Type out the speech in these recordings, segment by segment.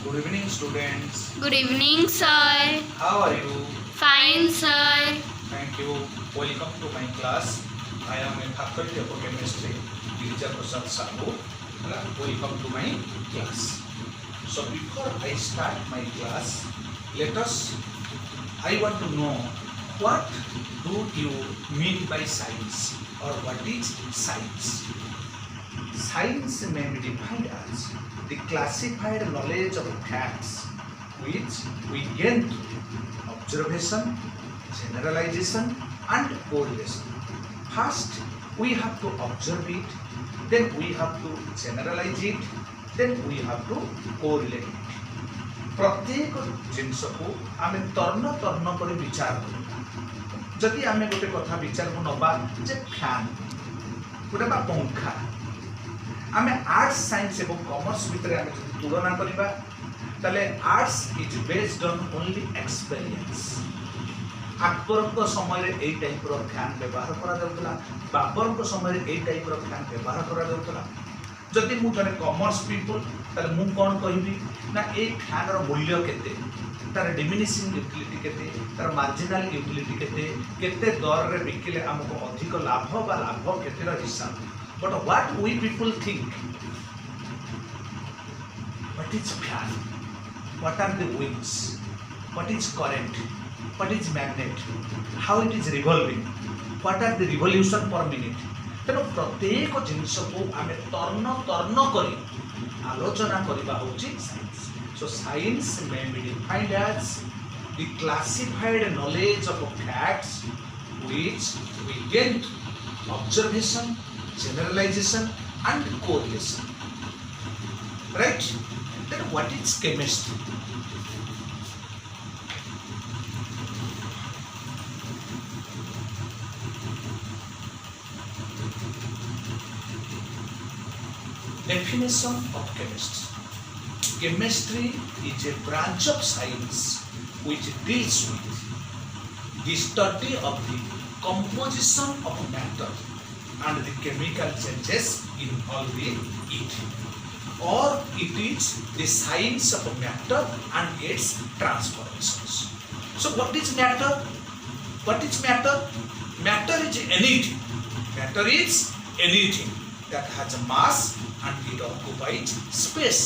Good evening, students. Good evening, sir. How are you? Fine, sir. Thank you. Welcome to my class. I am a faculty of chemistry, teacher Sahoo. Welcome to my class. So before I start my class, I want to know what do you mean by science or what is science? Science may be defined as the classified knowledge of facts which we gain through observation, generalization and correlation. First, we have to observe it, then we have to generalize it, then we have to correlate it. प्रत्येक जिनस को आम तर्ण तर्ण कर विचार करूँ जदि आम गोटे कथा विचार को नवा जे फैन गोटे पंखा आम आर्ट्स साइंस और कॉमर्स भितर आम तुलना करवा ताले arts is based on only experience Akbar समय ए टाइप रो फैन व्यवहार करा जाउतला बाबर समय ए टाइप रो फैन व्यवहार करा जाउतला जदि मु जने कॉमर्स पीपल ताले मु कोन कहिबी ना ए फैन रो मूल्य केते तार डिमिनिशिंग यूटिलिटी केते तार मार्जिनल यूटिलिटी केते केते दर रे बिकिले हमको अधिक लाभ बा लाभ केते रो हिसाब but what we people think what is fan what are the wings what is current what is magnet how it is revolving what are the revolution per minute तेणु प्रत्येक जिनस को आम तर्ण तर्ण कर आलोचना करवा होची science so science may be defined as the classified knowledge of facts which we gain observation generalization and correlation, right? Then what is chemistry? Definition of chemistry. Chemistry is a branch of science which deals with the study of the composition of matter and the chemical changes involved in it, or it is the science of matter and its transformations. So what is matter? What is matter? Matter is anything. Matter is anything that has a mass and it occupies space.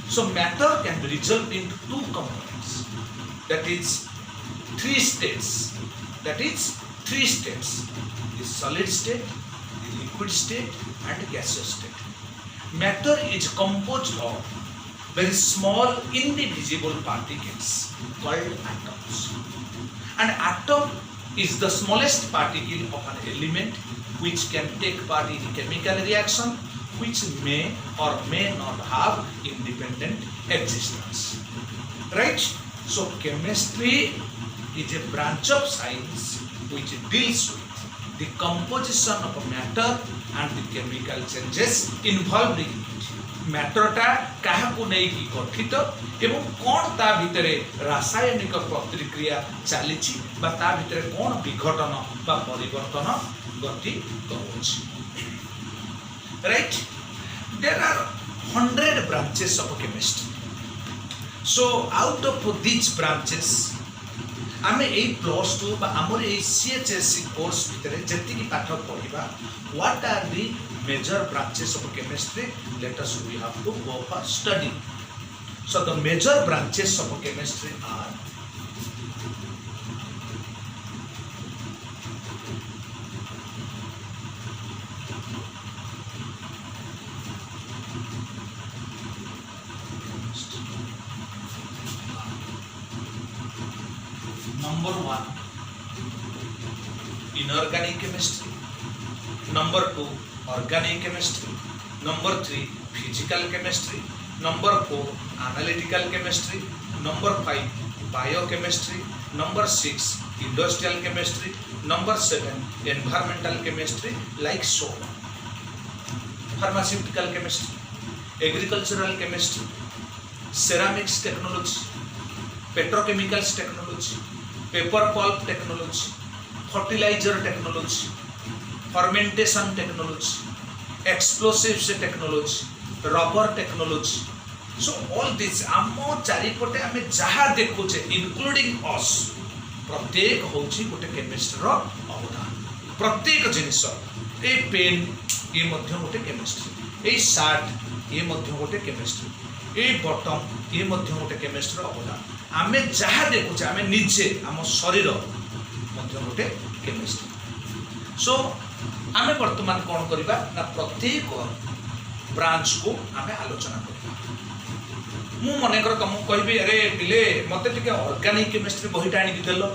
So matter can be resolved into two components, that is three states. The solid state, liquid state and gaseous state. Matter is composed of very small indivisible particles called atoms. An atom is the smallest particle of an element which can take part in chemical reaction which may or may not have independent existence. Right? So chemistry is a branch of science which deals with the composition of a matter and the chemical changes involved in it. Matter टा काहाकु नै कि गठित एवं कोन ता भितरे रासायनिक प्रतिक्रिया चलीछि बा ता भितरे कोन विघटन बा परिवर्तन गति करूछि. Right? There are 100 branches of chemistry. So out of these branches आमे ए प्लस टू आमर ए सीएचएससी कोर्स भितर जेतिकी पाठ पढ़िबा what are the major branches of chemistry let us we have to go for study. So the major branches of chemistry are number 1 inorganic chemistry, number 2 organic chemistry, number 3 physical chemistry, number 4 analytical chemistry, number 5 biochemistry, number 6 industrial chemistry, number 7 environmental chemistry, like so on. Pharmaceutical chemistry, agricultural chemistry, ceramics technology, petrochemicals technology, paper pulp technology, fertilizer technology, fermentation technology, explosives technology, rubber technology, So all this आमो चारिपटे आमे जहाँ देखुचे including अस प्रत्येक होची गोटे chemistry रो अवदान प्रत्येक जिनिस ए pen ये मध्य गोटे केमिस्ट्री ए शार्ट ये मध्य गोटे केमिस्ट्री ए बटन ये मध्य गोटे केमिस्ट्री रो अवदान आमे जहाँ देखुचे आमे निजे आम शरीर मध्य गोटे केमिस्ट्री सो आमे वर्तमान कौन करिबा ना प्रत्येक ब्रांच को आमे आलोचना करिबा मु मनेकर तुमको कहबी अरे पिले मते टिके ऑर्गेनिक केमिस्ट्री बहीटा आनी देलो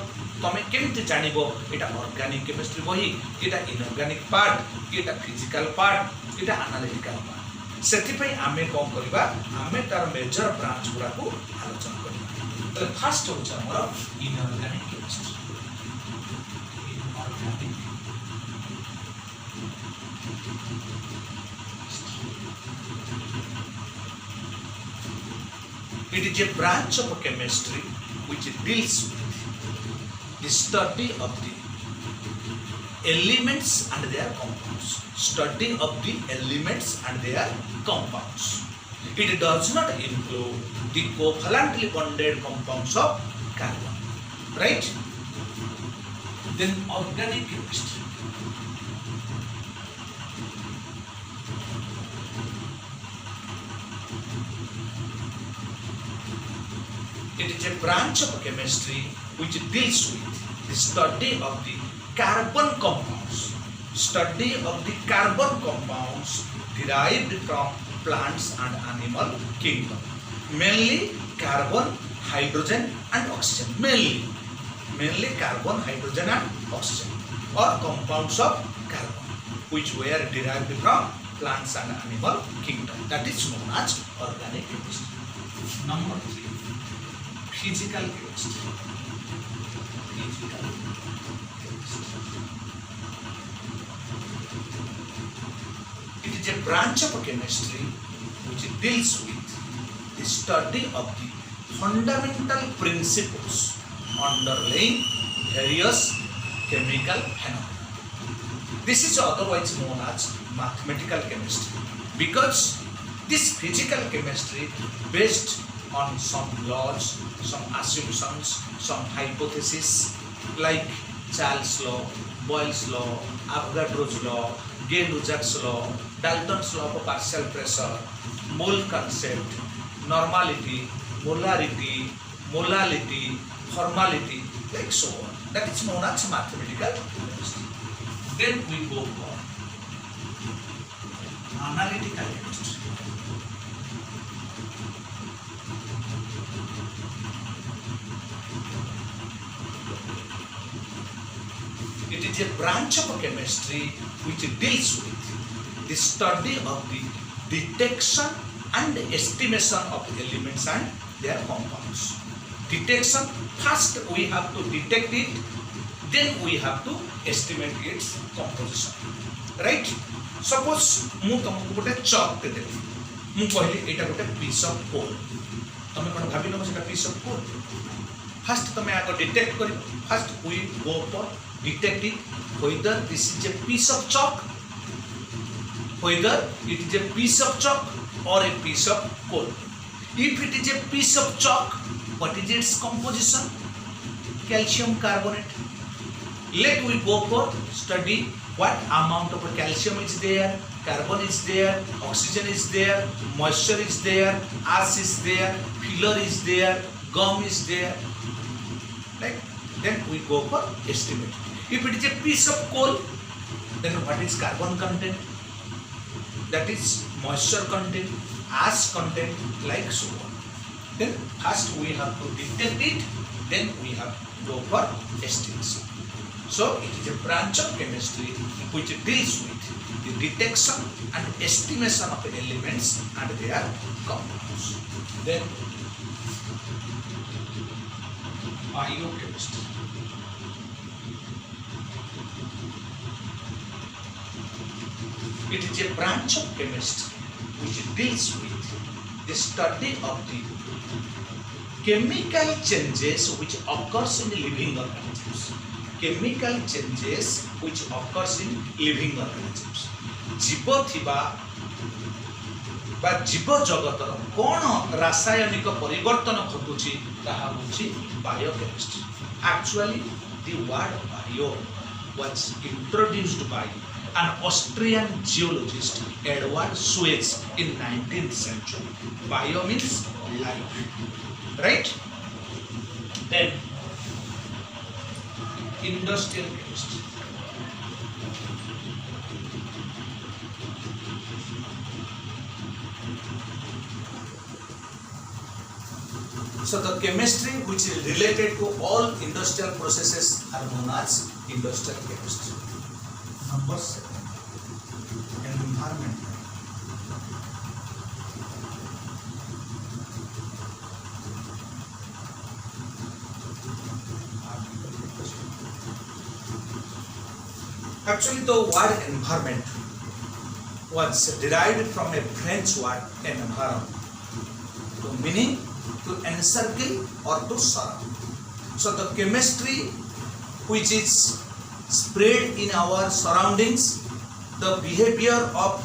तमे केमति जानिबो एटा ऑर्गेनिक केमिस्ट्री बही एटा इनऑर्गेनिक पार्ट एटा फिजिकल पार्ट एटा एनालिटिकल पार्ट सेति पई आमे कोन करबा आमे तार मेजर ब्रांच गुरा को आलोचना करबा तो फर्स्ट होचा हमर inorganic chemistry inorganic It is a branch of chemistry which deals with the study of the elements and their compounds. Study of the elements and their compounds. It does not include the covalently bonded compounds of carbon. Right? Then organic chemistry. It is a branch of chemistry which deals with the study of the carbon compounds. Study of the carbon compounds derived from plants and animal kingdom. Mainly carbon, hydrogen and oxygen. Mainly carbon, hydrogen and oxygen or compounds of carbon which were derived from plants and animal kingdom. That is known as organic chemistry. Number 3. Physical chemistry. Physical chemistry. It is a branch of chemistry which deals with the study of the fundamental principles underlying various chemical phenomena. This is otherwise known as mathematical chemistry because this physical chemistry based on some laws, some assumptions, some hypotheses like Calss law, Boyle's law, Avogadro's law, Gay-Lussac's law, Dalton's law of partial pressure, mole concept, normality, molarity, molality, formality, like so on. That is known as mathematical chemistry. Then we go for analytical chemistry. It is a branch of chemistry which deals with the study of the detection and estimation of elements and their compounds. Detection, first we have to detect it, then we have to estimate its composition. Right? Suppose mu तुमको गोटे chalk दे देली मु कहली एटा गोटे piece of coal तमे कोन भाबी न सेटा piece of coal first तमे आको डिटेक्ट करियो first we go for detect it whether this is a piece of chalk, whether it is a piece of chalk or a piece of coal. If it is a piece of chalk, what is its composition? Calcium carbonate. Let we go for study what amount of calcium is there, carbon is there, oxygen is there, moisture is there, ash is there, filler is there, gum is there. Like then we go for estimate. If it is a piece of coal, then what is carbon content? That is moisture content, ash content, like so on. Then first we have to detect it, then we have to go for estimation. So it is a branch of chemistry which deals with the detection and estimation of elements and their compounds. Then biochemistry. It is a branch of chemistry which deals with the study of the chemical changes which occurs in living organisms. Chemical changes which occurs in living organisms. जीव थिबा बा जीव जगतर कौन रासायनिक परिवर्तन घटुची ताहा होची biochemistry. Actually the word bio was introduced by an Austrian geologist Edward Suez in 19th century. Bio means life, right? Then industrial chemistry. So the chemistry which is related to all industrial processes are known as industrial chemistry. Number 7, environment. Actually, the word environment was derived from a French word environ, to meaning to encircle or to surround. So the chemistry which is spread in our surroundings, the behavior of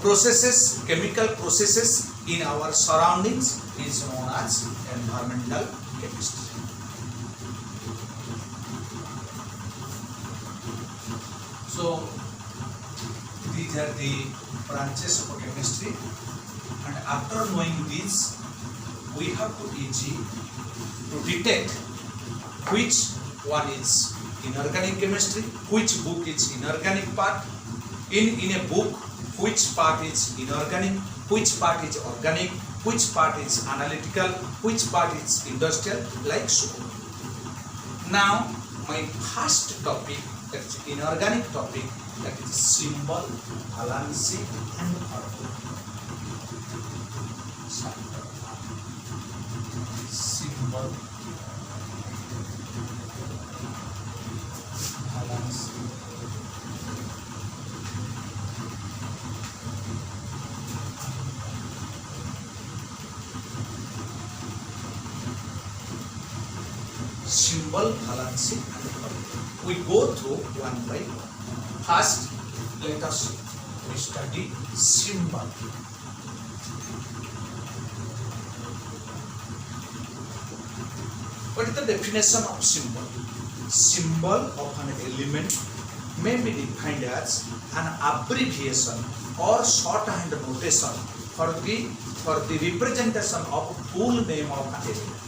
processes, chemical processes in our surroundings is known as environmental chemistry. So these are the branches of chemistry, and after knowing these, we have to easy to detect which one is inorganic chemistry, which book is inorganic part, in a book which part is inorganic, which part is organic, which part is analytical, which part is industrial, like so. Now my first topic, that is inorganic topic, that is symbol, valency and order. Symbol, valency, symbol, valency and order. We go through one by one. First, let us study symbol. What is the definition of symbol? Symbol of an element may be defined as an abbreviation or shorthand notation for the representation of full name of an element.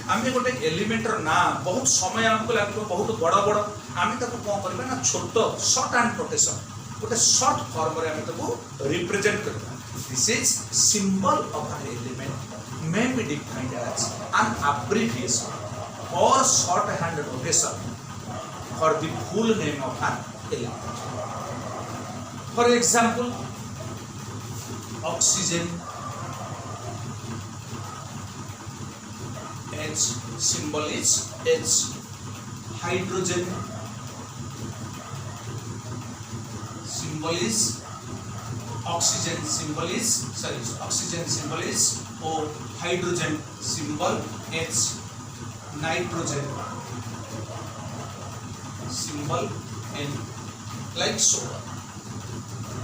आमे गोटे Elementor ना बहुत समय हमको लागो बहुत बड़ बड़ आमे ताको कोन करबा ना छोट शॉर्ट एंड नोटेशन गोटे शॉर्ट फॉर्म रे आमे ताको रिप्रेजेंट करबा. This is symbol of an element may be defined as an abbreviation or shorthand notation for the full name of an element. For example, oxygen, H, symbol is H. Hydrogen, symbol is oxygen, symbol is oxygen symbol is O. Hydrogen symbol H. Nitrogen symbol N, like so.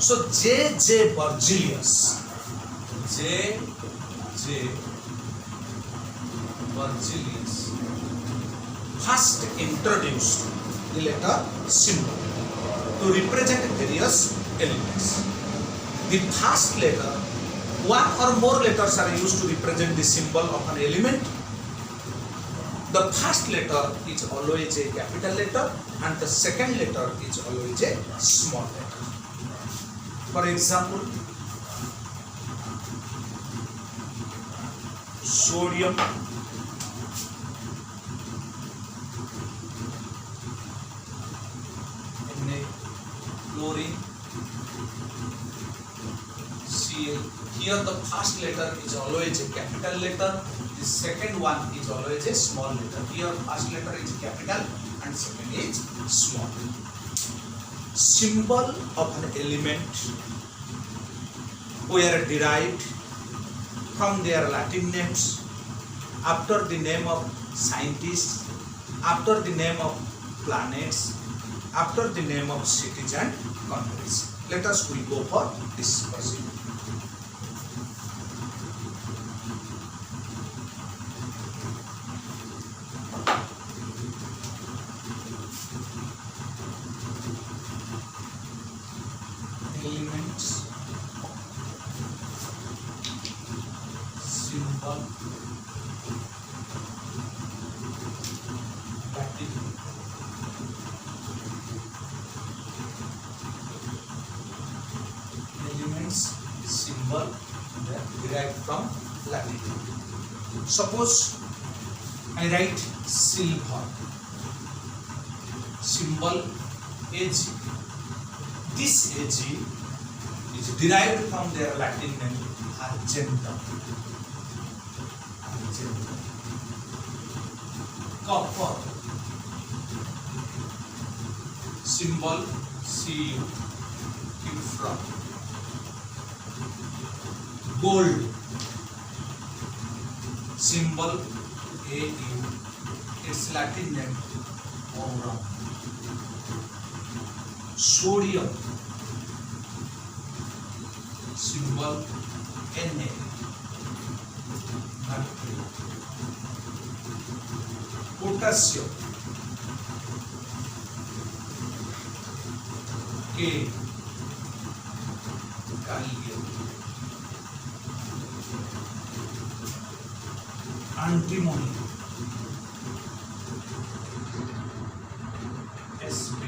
So J. Berzelius, J. Berzelius first introduced the letter symbol to represent various elements. The first letter, one or more letters are used to represent the symbol of an element. The first letter is always a capital letter and the second letter is always a small letter. For example, sodium, chlorine, Cl. Here the first letter is always a capital letter, the second one is always a small letter. Here first letter is capital and second is small. Symbol of an element were derived from their Latin names, after the name of scientists, after the name of planets, after the name of cities and countries. Let us we go for discussion. symbol Latin elements symbol that derived from Latin. Suppose I write silver, symbol Ag. This Ag is derived from their Latin name argentum. Argentum. Copper, symbol Cu, Cuprum. Gold, symbol Au, its Latin name aurum. Sodium, symbol Na, mercury. Potassium, K, Kalium. Antimony, Sp,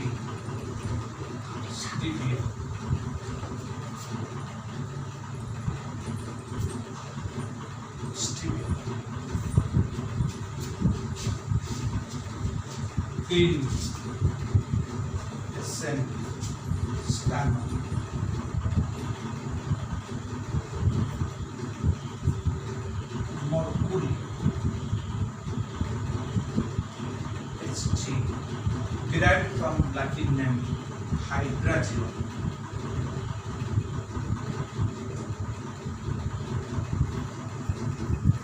stevia. Stevia. Green, Sn, stannum. Mercury, Hg, derived from Latin name hydrogen.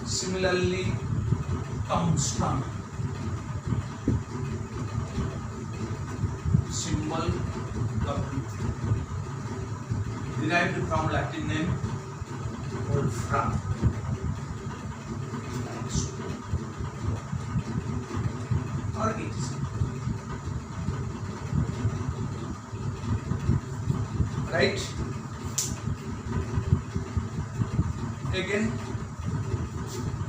Similarly, tungsten, symbol W, derived from Latin name wolfram. Or it is right. Again,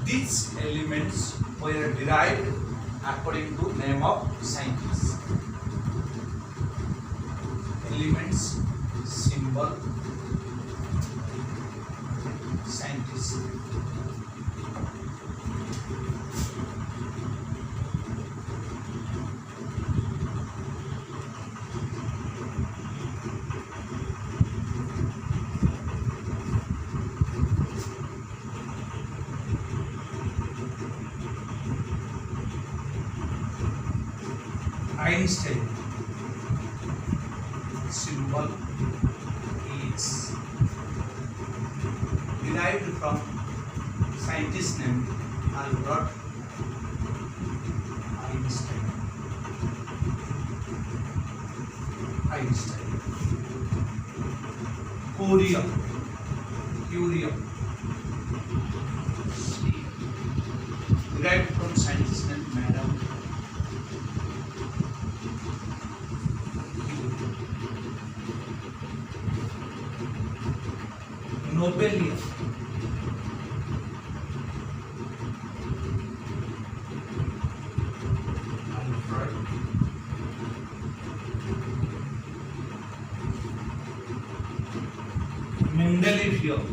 these elements were derived according to name of scientists. Elements, symbol, scientists. Einstein, symbol H, derived from scientist name Albert Einstein. Einstein. Curium, curium, derived from scientist name Madame Nobelium, Alfred Mendelevium,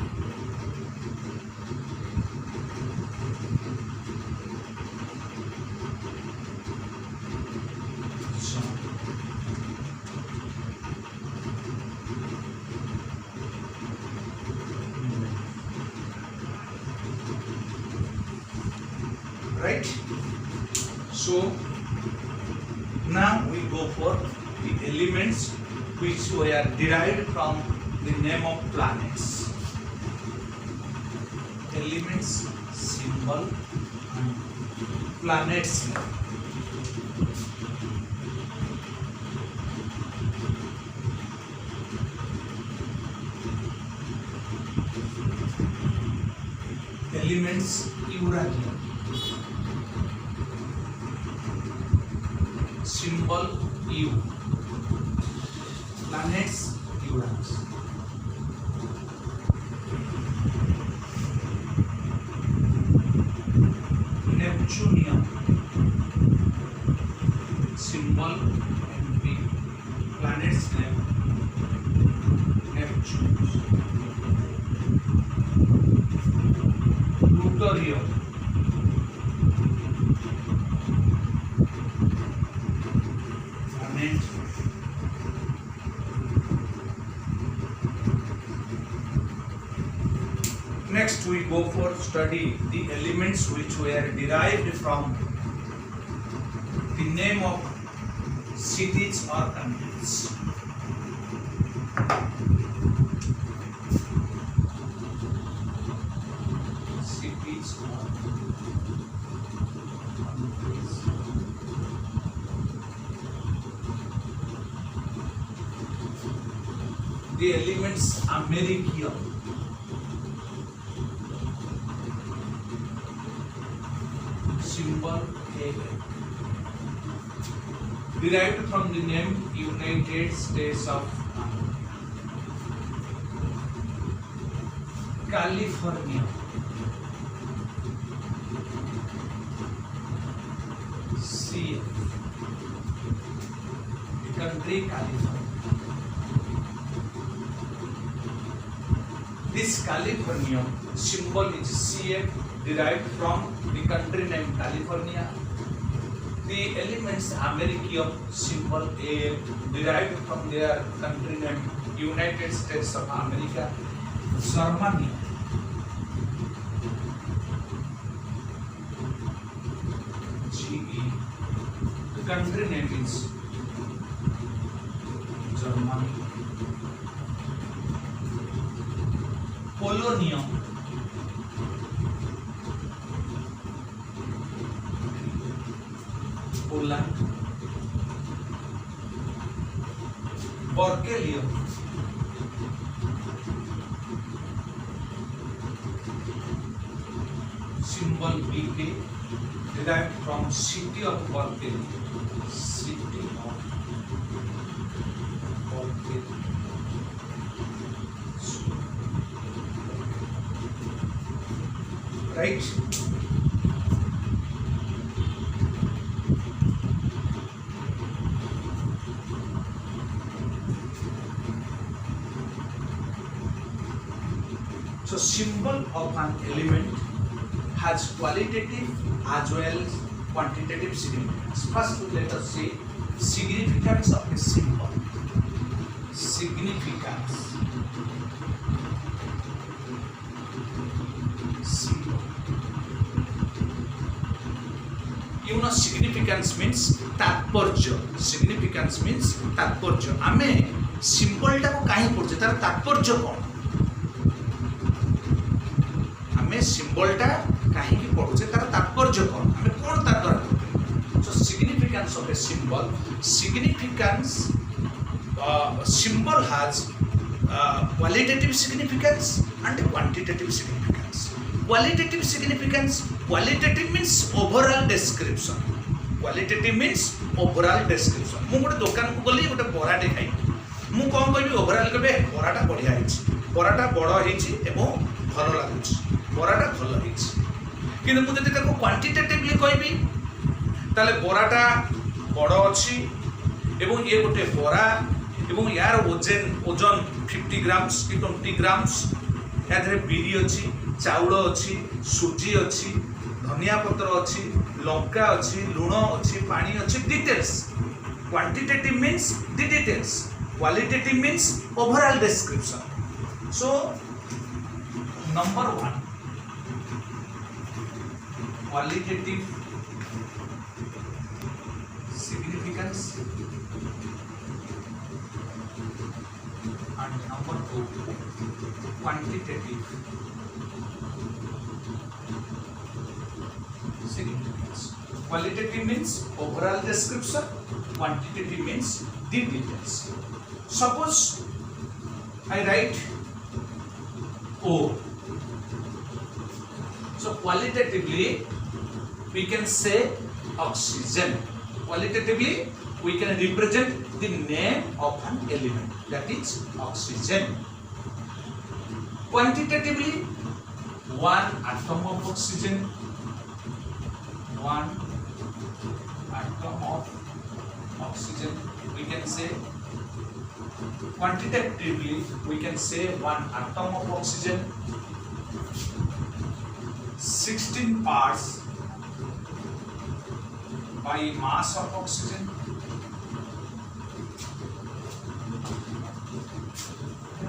right? So now we go for the elements which were derived from the name of planets. Elements, symbol, and planets. Elements, uranium. Symbol U. Planets, Uranus. Neptunium. Symbol NP. Planet's name Neptune. Plutonium. Planet. Next we go for study the elements which were derived from the name of cities or countries. Cities or countries. The elements Americium. Symbol A. Derived from the name United States of California. CF. The country California. This California symbol is CF, derived from the country name California. The elements Americium, symbol A, derived from their country name United States of America. Germany. GE. The country name is Germany. Polonium. Poland. Berkelium. Symbol BK, derived from city of Berkeley. City of Berkeley. Right? So symbol of an element has qualitative as well as quantitative significance. First, let us see significance of a symbol. Significance. Symbol. You know, significance means तात्पर्य. Significance means तात्पर्य. आमे symbol टा को काहे पढ़छे तार तात्पर्य कोन? आमे symbol टा काहे की पढ़छे तार तात्पर्य कोन? आमे कोन तार द्वारा पढ़ते? So significance of a symbol. Significance. Symbol has qualitative significance and quantitative significance. Qualitative significance. Qualitative means overall description. Qualitative means overall description. मु गोटे दुकान को गली गोटे बराटे खाई मु कौन कहबी ओवरऑल कहबे बराटा बढ़िया हिची बराटा बड़ हिची एवं भल लागुची बराटा भल हिची किंतु मु जदि ताको क्वांटिटेटिवली कहबी ताले बराटा बड़ अछि एवं ये गोटे बरा एवं यार ओजन 50 ग्राम्स कि 20 ग्राम्स या धरे बिरी अछि चाउल अछि सुजी अछि धनिया पत्र अछि लंका अछि लुण अछि पानी अछि details quantitative means the details qualitative means overall description. So number 1 qualitative significance and number 2 quantitative significance. Qualitative means overall description, quantitative means the details. Suppose I write O. So qualitatively we can say oxygen. Qualitatively we can represent the name of an element, that is oxygen. Quantitatively 1 atom of oxygen, one atom of oxygen. We can say quantitatively, we can say one atom of oxygen, 16 parts by mass of oxygen,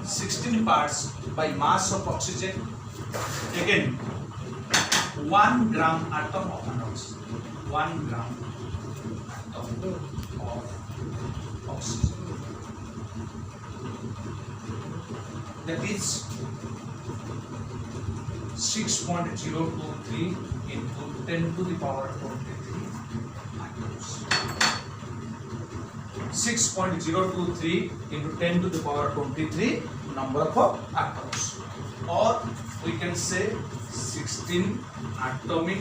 16 parts by mass of oxygen. Again, 1 gram atom of an oxygen, 1 gram atom of oxygen. That is 6.023 into 10 to the power 23 atoms. 6.023 into 10 to the power 23 number of atoms, or we can say 16 atomic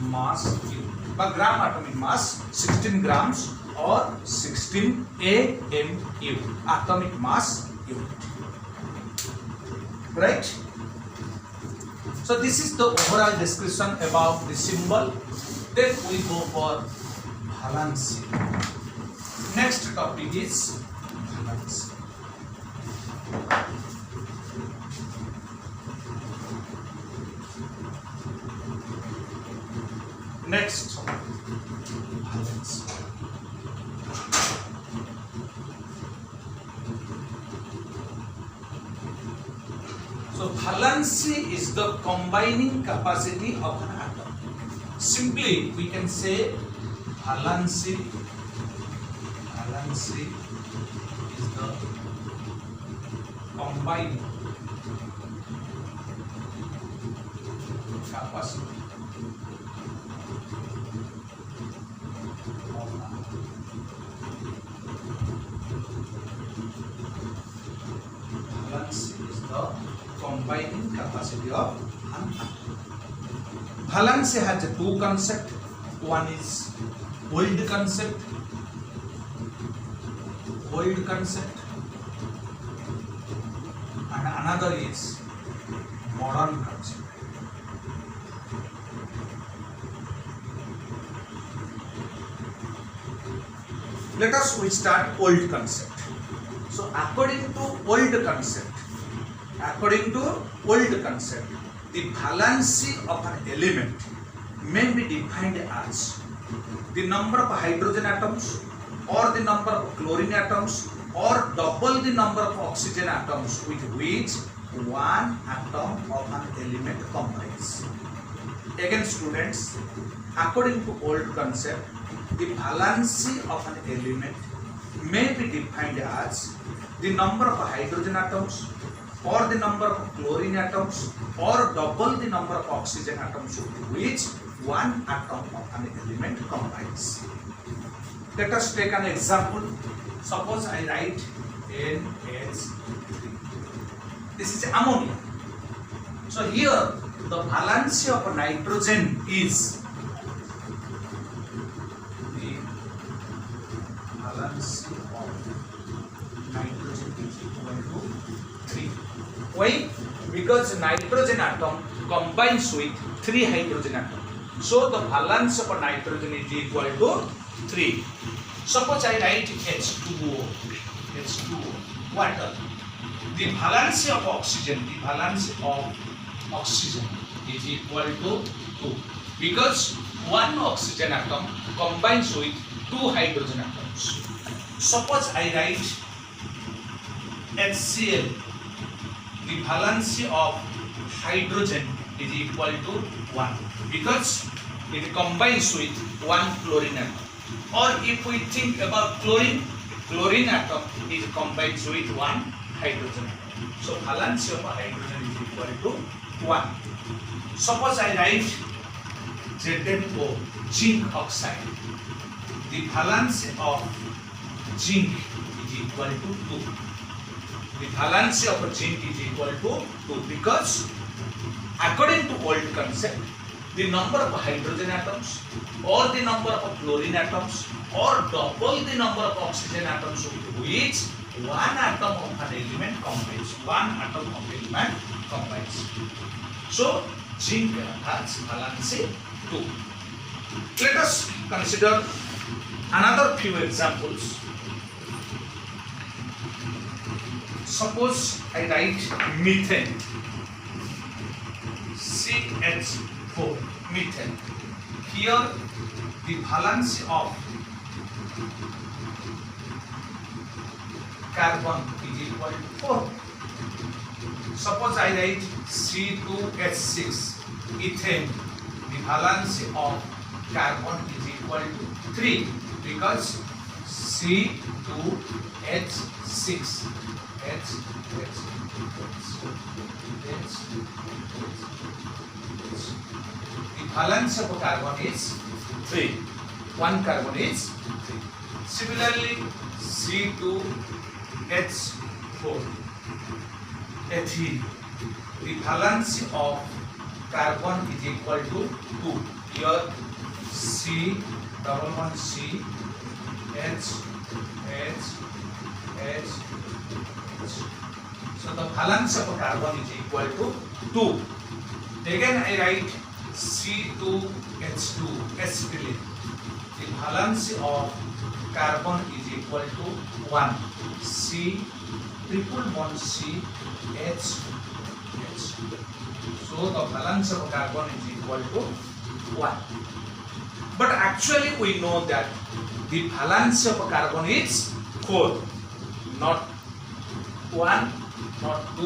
mass unit. By gram atomic mass, 16 grams or 16 AMU, atomic mass unit. Right? So this is the overall description about the symbol. Then we go for valency. Next topic is valency. Next, valency. So valency is the combining capacity of an atom. Simply we can say valency is the combining capacity of an atom. Valency is the combining capacity of an atom. Valency has two concepts. One is old concept, and another is modern concept. Let us start old concept. So according to old concept, the valency of an element may be defined as the number of hydrogen atoms, or the number of chlorine atoms, or double the number of oxygen atoms with which one atom of an element combines. Again students, according to old concept, the valency of an element may be defined as the number of hydrogen atoms, or the number of chlorine atoms, or double the number of oxygen atoms with which one atom of an element combines. Let us take an example. Suppose I write NH3. This is ammonia. So here the valency of nitrogen is equal to 3. Why? Because nitrogen atom combines with 3 hydrogen atoms. So the valence of nitrogen is equal to 3. Suppose I write H2O, water. The valence of oxygen, is equal to 2. Because one oxygen atom combines with 2 hydrogen atoms. Suppose I write HCl. The valence of hydrogen is equal to 1 because it combines with 1 chlorine atom. Or if we think about chlorine atom is combined with 1 hydrogen atom. So valence of hydrogen is equal to 1. Suppose I write ZnO, zinc oxide. The valence of zinc is equal to 2. The valence of zinc is equal to 2 because according to old concept, the number of hydrogen atoms or the number of chlorine atoms or double the number of oxygen atoms with which one atom of an element combines. So zinc has valence 2. Let us consider another few examples. Suppose I write methane, CH4, methane. Here the valency of carbon is equal to 4. Suppose I write C2H6, ethane. The valency of carbon is equal to 3 because C2H6 the valence of carbon is 3. One carbon is 3. Similarly, C2H4 ethene. The valence of carbon is equal to 2. Here C double one C H. So the valence of carbon is equal to 2. Again I write C2H2 acetylene. The valence of carbon is equal to 1. C triple bond C H. So the valence of carbon is equal to 1. But actually we know that the valence of carbon is 4, not 1, not 2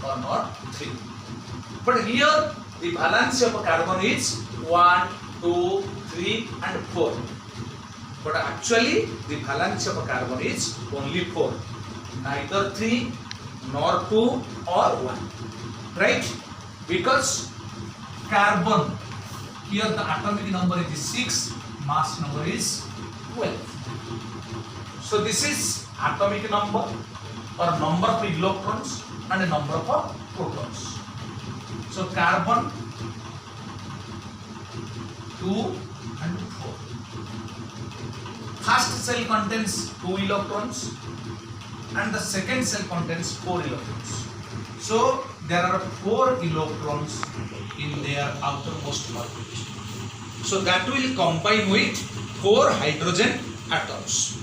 or not 3. But here the valence of carbon is 1, 2, 3 and 4. But actually the valence of carbon is only 4. Neither 3 nor 2 or 1. Right? Because carbon, here the atomic number is 6, mass number is 12. So this is atomic number or number of electrons and a number of protons. So carbon 2 and 4. First cell contains 2 electrons and the second cell contains 4 electrons. So there are 4 electrons in their outermost orbit. So that will combine with 4 hydrogen atoms.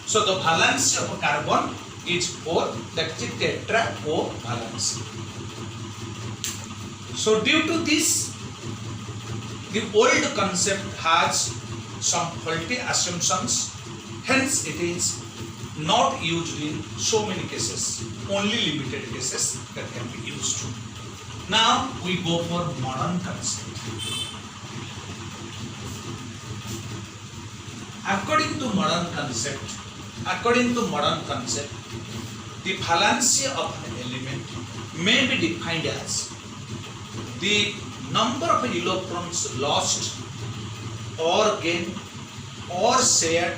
So the valence of carbon is 4, that is tetra 4 valence. So due to this, the old concept has some faulty assumptions, hence it is not used in so many cases, only limited cases that can be used. Now we go for modern concept. According to modern concept, the valency of an element may be defined as the number of electrons lost or gained or shared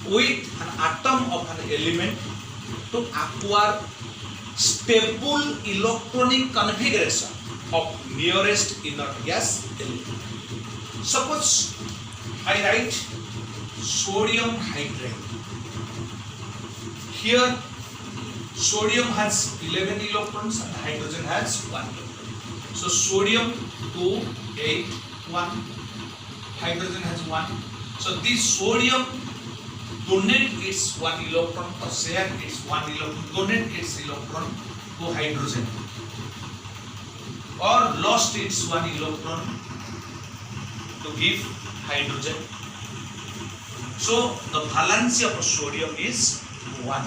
with an atom of an element to acquire stable electronic configuration of nearest inert gas element. Suppose I write sodium hydride. Here sodium has 11 electrons and hydrogen has 1 electron. So sodium 2, 8, 1, hydrogen has 1. So this sodium donate its 1 electron or share its 1 electron, donate its electron to hydrogen or lost its 1 electron to give hydrogen. So the valency of sodium is 1.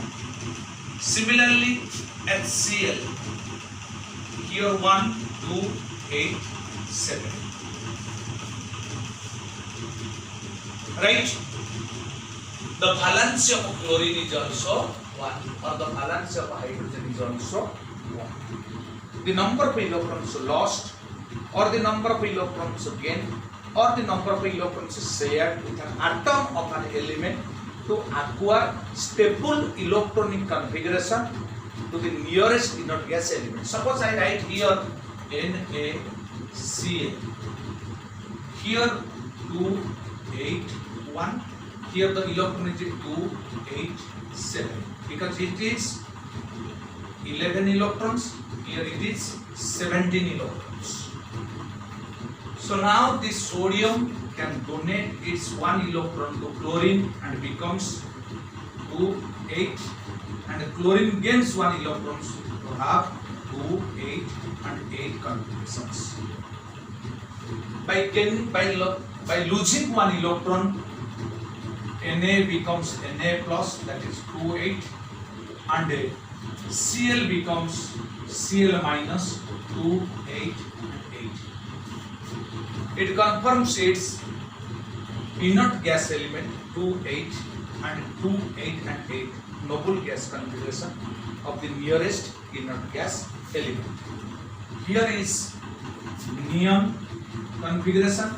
Similarly, HCl, here 1, 2, 8, 7. Right? The valency of chlorine is also 1, or the valency of hydrogen is also 1. The number of electrons lost, or the number of electrons gained, or the number of electrons shared with an atom of an element to acquire stable electronic configuration to the nearest inert gas element. Suppose I write here NaCl. Here 2, 8, 1. Here the electron is 2, 8, 7. Because it is 11 electrons. Here it is 17 electrons. So now this sodium can donate its 1 electron to chlorine and becomes 2, 8, and chlorine gains 1 electron to have 2, 8 and 8 configurations. By losing 1 electron, Na becomes Na plus, that is 2, 8, and Cl becomes Cl minus 2, 8 and 8. It confirms its inert gas element 2, 8 and 2, 8 and 8 noble gas configuration of the nearest inert gas element. Here is neon configuration,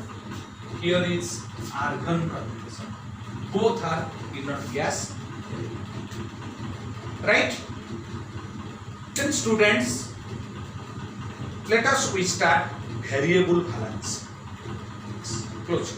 here is argon configuration. Both are inert gas element. Right? Then students, let us start variable valence. Close.